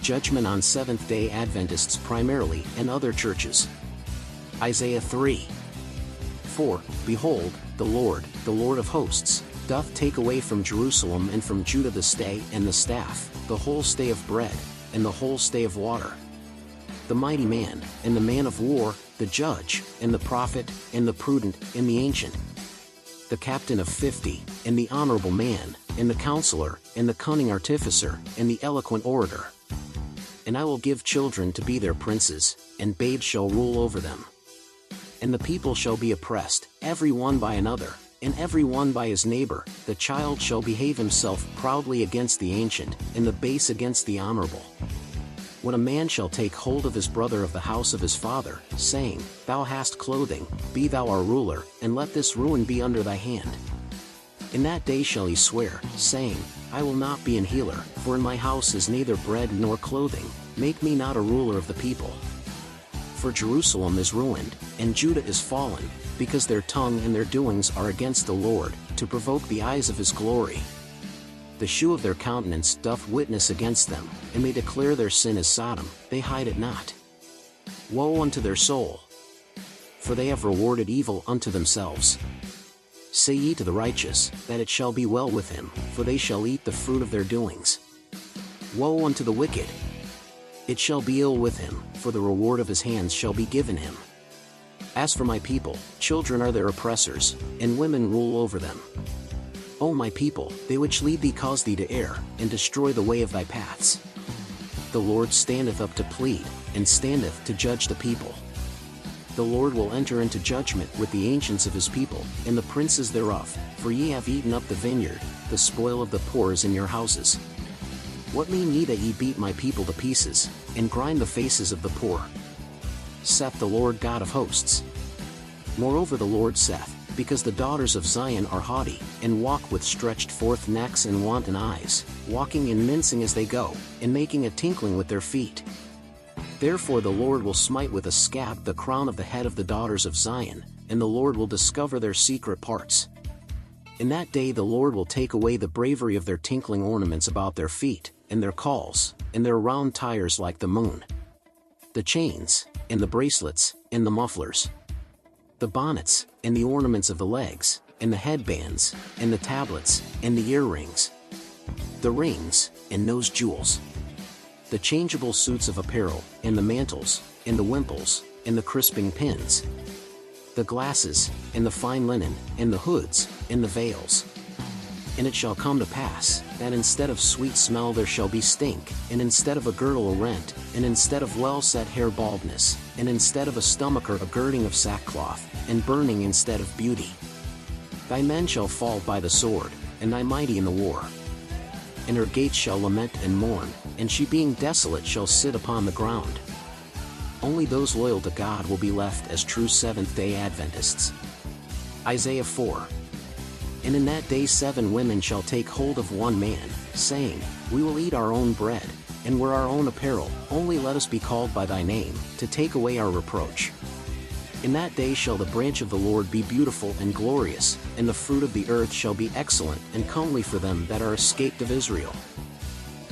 Judgment on Seventh-day Adventists primarily and other churches. Isaiah 3. 4. Behold, the Lord of hosts, doth take away from Jerusalem and from Judah the stay and the staff, the whole stay of bread, and the whole stay of water. The mighty man, and the man of war, the judge, and the prophet, and the prudent, and the ancient. The captain of 50, and the honorable man, and the counselor, and the cunning artificer, and the eloquent orator. And I will give children to be their princes, and babes shall rule over them. And the people shall be oppressed, every one by another, and every one by his neighbor. The child shall behave himself proudly against the ancient, and the base against the honorable. When a man shall take hold of his brother of the house of his father, saying, Thou hast clothing, be thou our ruler, and let this ruin be under thy hand. In that day shall he swear, saying, I will not be an healer, for in my house is neither bread nor clothing, make me not a ruler of the people. For Jerusalem is ruined, and Judah is fallen, because their tongue and their doings are against the Lord, to provoke the eyes of his glory. The shew of their countenance doth witness against them, and they declare their sin as Sodom, they hide it not. Woe unto their soul! For they have rewarded evil unto themselves. Say ye to the righteous, that it shall be well with him, for they shall eat the fruit of their doings. Woe unto the wicked! It shall be ill with him, for the reward of his hands shall be given him. As for my people, children are their oppressors, and women rule over them. O my people, they which lead thee cause thee to err, and destroy the way of thy paths. The Lord standeth up to plead, and standeth to judge the people. The Lord will enter into judgment with the ancients of his people, and the princes thereof, for ye have eaten up the vineyard, the spoil of the poor is in your houses. What mean ye that ye beat my people to pieces, and grind the faces of the poor? Saith the Lord God of hosts. Moreover the Lord saith, because the daughters of Zion are haughty, and walk with stretched forth necks and wanton eyes, walking and mincing as they go, and making a tinkling with their feet. Therefore the Lord will smite with a scab the crown of the head of the daughters of Zion, and the Lord will discover their secret parts. In that day the Lord will take away the bravery of their tinkling ornaments about their feet, and their calls, and their round tires like the moon. The chains, and the bracelets, and the mufflers. The bonnets, and the ornaments of the legs, and the headbands, and the tablets, and the earrings. The rings, and nose jewels. The changeable suits of apparel, and the mantles, and the wimples, and the crisping pins. The glasses, and the fine linen, and the hoods, and the veils. And it shall come to pass, that instead of sweet smell there shall be stink, and instead of a girdle a rent, and instead of well-set hair baldness, and instead of a stomacher a girding of sackcloth, and burning instead of beauty. Thy men shall fall by the sword, and thy mighty in the war. And her gates shall lament and mourn, and she being desolate shall sit upon the ground. Only those loyal to God will be left as true Seventh-day Adventists. Isaiah 4. And in that day 7 women shall take hold of one man, saying, We will eat our own bread, and wear our own apparel, only let us be called by thy name, to take away our reproach. In that day shall the branch of the Lord be beautiful and glorious, and the fruit of the earth shall be excellent and comely for them that are escaped of Israel.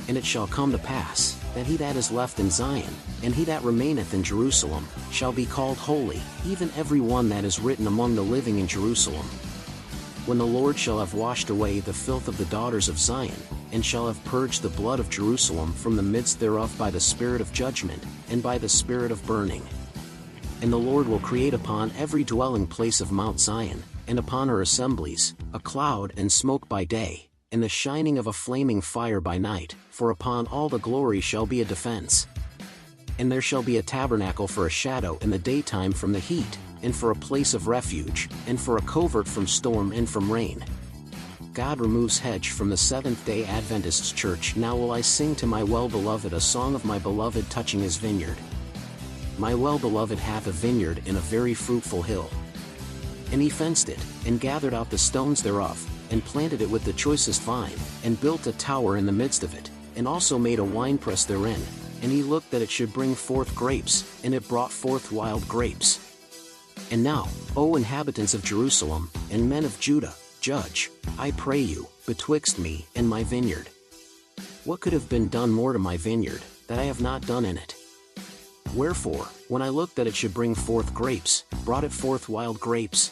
And it shall come to pass, that he that is left in Zion, and he that remaineth in Jerusalem, shall be called holy, even every one that is written among the living in Jerusalem. When the Lord shall have washed away the filth of the daughters of Zion, and shall have purged the blood of Jerusalem from the midst thereof by the spirit of judgment, and by the spirit of burning. And the Lord will create upon every dwelling place of Mount Zion, and upon her assemblies, a cloud and smoke by day, and the shining of a flaming fire by night, for upon all the glory shall be a defense. And there shall be a tabernacle for a shadow in the daytime from the heat, and for a place of refuge, and for a covert from storm and from rain. God removes hedge from the Seventh-day Adventists Church. Now will I sing to my well-beloved a song of my beloved touching his vineyard. My well-beloved hath a vineyard in a very fruitful hill. And he fenced it, and gathered out the stones thereof, and planted it with the choicest vine, and built a tower in the midst of it, and also made a winepress therein. And he looked that it should bring forth grapes, and it brought forth wild grapes. And now, O inhabitants of Jerusalem, and men of Judah, judge, I pray you, betwixt me and my vineyard. What could have been done more to my vineyard, that I have not done in it. Wherefore, when I looked that it should bring forth grapes, brought it forth wild grapes.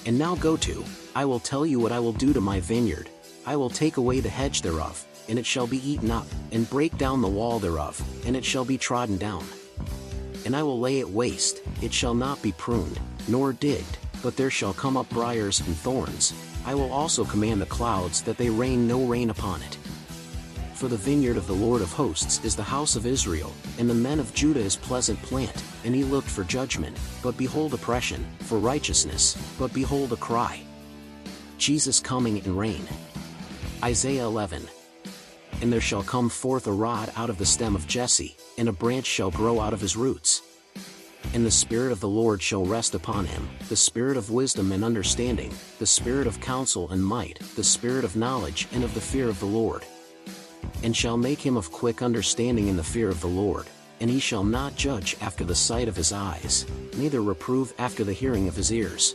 And now go to, I will tell you what I will do to my vineyard. I will take away the hedge thereof, and it shall be eaten up, and break down the wall thereof, and it shall be trodden down. And I will lay it waste, it shall not be pruned, nor digged, but there shall come up briars and thorns. I will also command the clouds that they rain no rain upon it. For the vineyard of the Lord of hosts is the house of Israel, and the men of Judah his pleasant plant. And he looked for judgment, but behold oppression, for righteousness, but behold a cry. Jesus coming and reign. Isaiah 11. And there shall come forth a rod out of the stem of Jesse, and a branch shall grow out of his roots. And the Spirit of the Lord shall rest upon him, the Spirit of wisdom and understanding, the Spirit of counsel and might, the Spirit of knowledge and of the fear of the Lord. And shall make him of quick understanding in the fear of the Lord, and he shall not judge after the sight of his eyes, neither reprove after the hearing of his ears.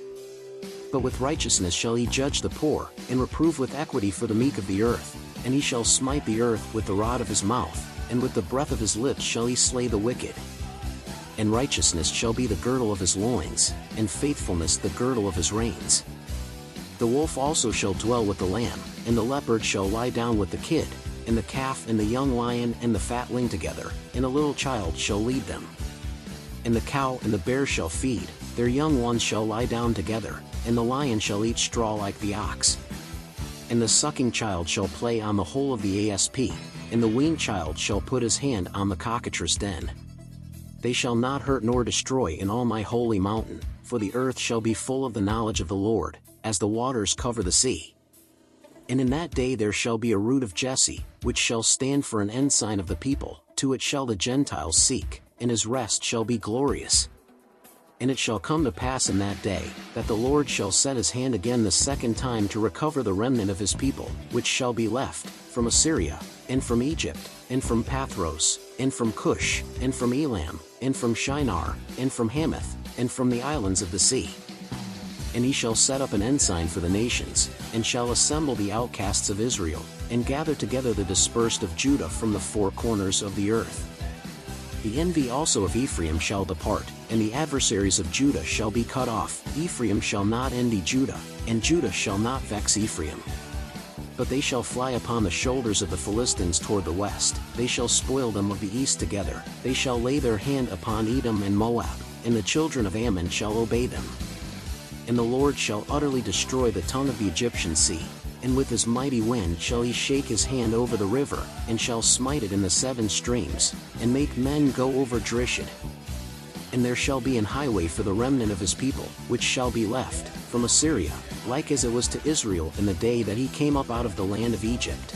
But with righteousness shall he judge the poor, and reprove with equity for the meek of the earth. And he shall smite the earth with the rod of his mouth, and with the breath of his lips shall he slay the wicked. And righteousness shall be the girdle of his loins, and faithfulness the girdle of his reins. The wolf also shall dwell with the lamb, and the leopard shall lie down with the kid, and the calf and the young lion and the fatling together, and a little child shall lead them. And the cow and the bear shall feed, their young ones shall lie down together, and the lion shall eat straw like the ox. And the sucking child shall play on the hole of the asp, and the weaned child shall put his hand on the cockatrice den. They shall not hurt nor destroy in all my holy mountain, for the earth shall be full of the knowledge of the Lord, as the waters cover the sea. And in that day there shall be a root of Jesse, which shall stand for an ensign of the people, to it shall the Gentiles seek, and his rest shall be glorious. And it shall come to pass in that day, that the Lord shall set his hand again the second time to recover the remnant of his people, which shall be left, from Assyria, and from Egypt, and from Pathros, and from Cush, and from Elam, and from Shinar, and from Hamath, and from the islands of the sea. And he shall set up an ensign for the nations, and shall assemble the outcasts of Israel, and gather together the dispersed of Judah from the four corners of the earth. The envy also of Ephraim shall depart, and the adversaries of Judah shall be cut off. Ephraim shall not envy Judah, and Judah shall not vex Ephraim. But they shall fly upon the shoulders of the Philistines toward the west, they shall spoil them of the east together, they shall lay their hand upon Edom and Moab, and the children of Ammon shall obey them. And the Lord shall utterly destroy the tongue of the Egyptian sea, and with his mighty wind shall he shake his hand over the river, and shall smite it in the seven streams, and make men go over Drishid. And there shall be an highway for the remnant of his people, which shall be left, from Assyria, like as it was to Israel in the day that he came up out of the land of Egypt.